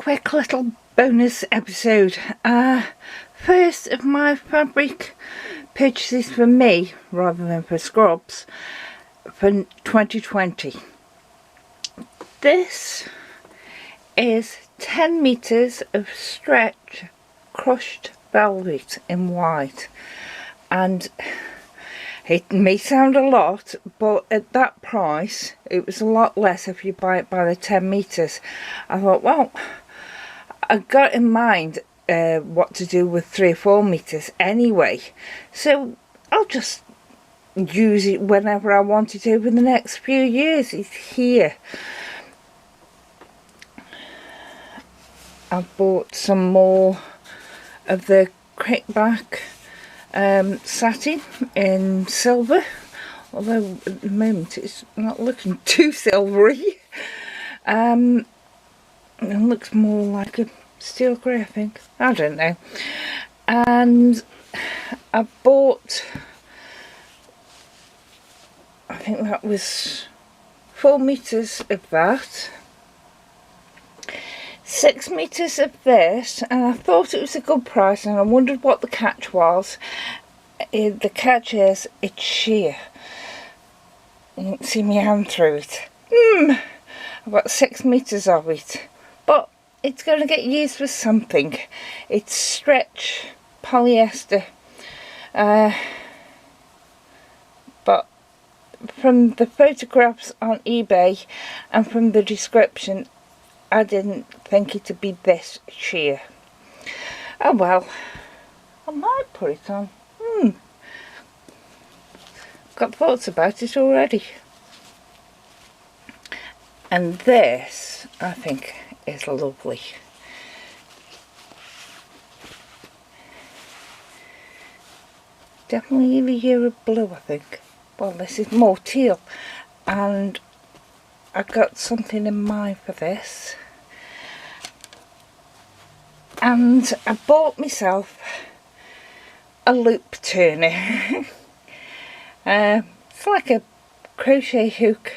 quick little bonus episode. First of my fabric purchases for me rather than for scrubs for 2020. This is 10 meters of stretch crushed velvet in white, and it may sound a lot, but at that price it was a lot less if you buy it by the 10 meters. I thought, well, I got in mind what to do with 3 or 4 meters anyway, so I'll just use it whenever I want it over the next few years. It's here. I bought some more of the crackback satin in silver, although at the moment it's not looking too silvery. It looks more like a steel grey, I think. I don't know. And I bought, I think that was 4 meters of that, 6 meters of this, and I thought it was a good price, and I wondered what the catch was. The catch is it's sheer. You can see my hand through it. I've got 6 meters of it, but it's going to get used for something. It's stretch polyester, but from the photographs on eBay and from the description, I didn't think it to be this sheer. Oh well, I might put it on. Got thoughts about it already. And this, I think, is lovely. Definitely the year of blue, I think. Well, this is more teal, and I got something in mind for this, and I bought myself a loop turner. It's like a crochet hook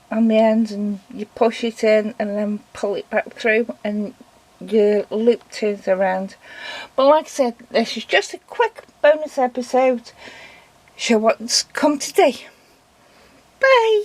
on the end, and you push it in and then pull it back through and your loop turns around. But like I said, this is just a quick bonus episode. Show what's come today. Bye.